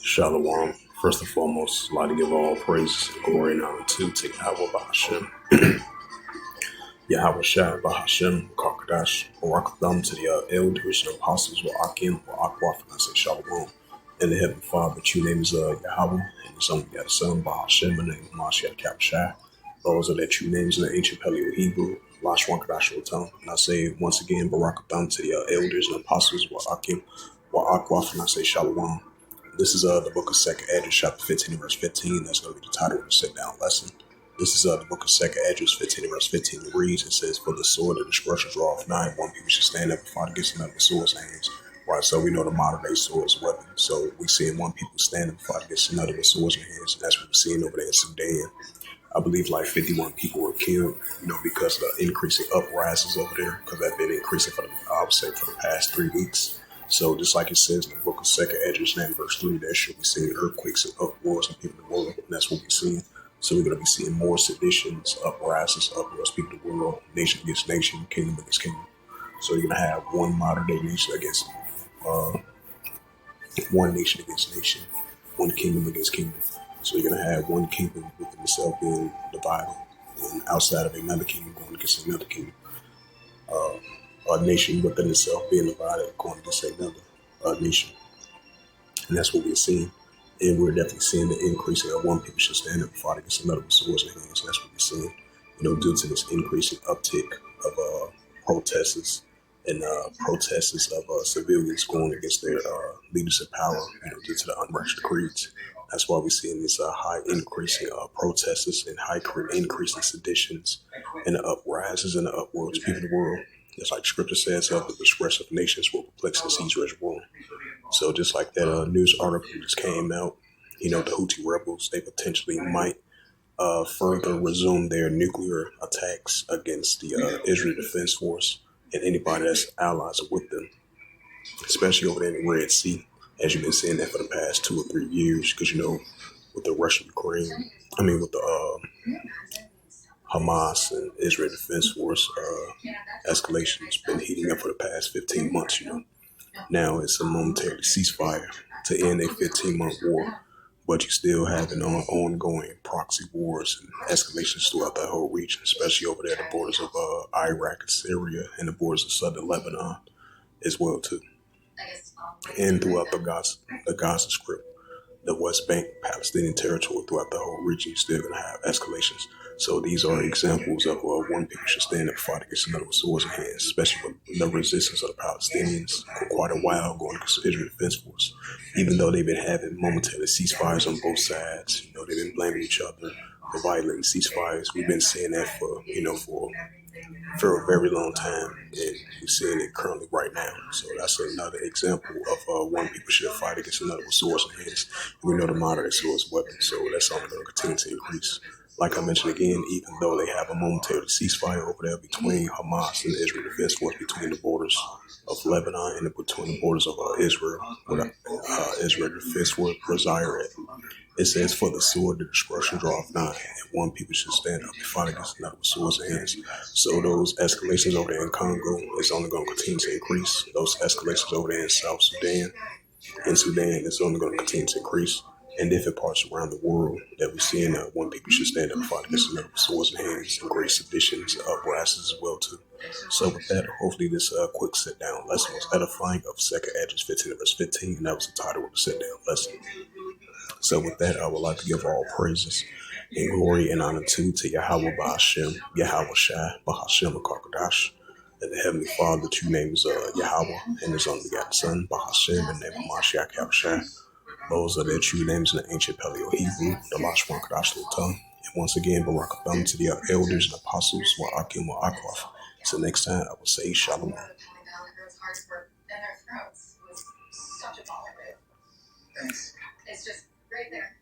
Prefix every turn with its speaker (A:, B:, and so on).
A: Shalom. First and foremost, I'd like to give all praise, glory, and honor to Yahweh Bahashem, Yahweh Shai Bahashem, Karkadash, Barakatham, to the elders and apostles, Wa'akim, Wa'akwaf, and I say Shalom. And the Heavenly Father, the true name is Yahweh, and His only got a son, Bahashem, and the name of Mashiach Shai. Those are their true names in the ancient Paleo Hebrew, Lashwan Kadash Rotam. And I say once again, Barakatham, to the elders and apostles, Wa'akim, Wa'akwaf, and I say Shalom. This is the book of Second Esdras, chapter 15 and verse 15. That's going to be the title of the sit-down lesson. This is the book of Second Esdras, 15 and verse 15. It reads, it says, "For the sword of destruction draweth nigh, one people should stand up and fight against another with swords in hands." Right, so we know the modern day sword is a weapon. So we seeing one people stand up and fight against another with swords in hands. And that's what we're seeing over there in Sudan. I believe like 51 people were killed, because of the increasing uprisings over there, because they've been increasing for the past 3 weeks. So just like it says in the book of Second Esdras, verse 3, there should be seeing earthquakes and uproars and people in the world, and that's what we're seeing. So we're going to be seeing more seditions, uprisings, uproars, people in the world, nation against nation, kingdom against kingdom. So you're going to have one modern day nation against one nation against nation, one kingdom against kingdom. So you're going to have one kingdom within itself being divided, and outside of another kingdom going against another kingdom. A nation within itself being divided going against another nation. And that's what we're seeing. And we're definitely seeing the increase of one people should stand up and fight against another with swords in hands. So that's what we're seeing, due to this increasing uptick of protesters and protesters of civilians going against their leaders of power, due to the unrighteous creeds. That's why we're seeing this high increasing protesters and high increasing seditions and the uprises and the upwards people in the world. It's like Scripture says, the distress of nations will perplex and seize reservoir. So just like that news article just came out, the Houthi rebels, they potentially might further resume their nuclear attacks against the Israel Defense Force and anybody that's allies with them, especially over there in the Red Sea, as you've been seeing that for the past 2 or 3 years, because, with the Russian-Ukraine, with the Hamas and Israel Defense Force escalation has been heating up for the past 15 months, Now it's a momentary ceasefire to end a 15-month war, but you still have an ongoing proxy wars and escalations throughout that whole region, especially over there at the borders of Iraq and Syria and the borders of southern Lebanon as well too, and throughout the Gaza Strip, the West Bank, Palestinian territory, throughout the whole region, you're still going to have escalations. So these are examples of one people should stand up and fight against another with swords in hands, especially with the resistance of the Palestinians for quite a while going against the Israel Defense Force. Even though they've been having momentary ceasefires on both sides, they've been blaming each other for violating ceasefires. We've been seeing that for a very long time, and we're seeing it currently right now. So that's another example of one people should fight against another with swords in hands. We know the modern sword is a weapon, so that's only going to continue to increase. Like I mentioned again, even though they have a momentary ceasefire over there between Hamas and the Israel Defense Force, between the borders of Lebanon and between the borders of Israel, where Israel Defense Force reside at. It says, "For the sword the destruction draweth nigh, and one people should stand up and fight against another with swords in hands." So those escalations over there in Congo is only going to continue to increase. Those escalations over there in South Sudan, is only going to continue to increase. And different parts around the world that we're seeing one people should stand up and fight against another with swords in hands, and great seditions, uprisings as well too. So with that, hopefully this quick sit-down lesson was edifying of Second Esdras 15 and verse 15, and that was the title of the sit-down lesson. So with that, I would like to give all praises and glory and honor to Yahweh Bahashem, Yahweh Shai, Bahashem Karkadash, and the Heavenly Father, the true name is Yahweh, and His only begotten Son, Bahashem, and the name of Mashiach Shai. Those are their true names in the ancient Paleo Hebrew, the Lashwan Kadash tongue. And once again, Barakatham to the elders and apostles, Wa'akim Wa'akwaf. So next time, I will say Shalom. It's just right there.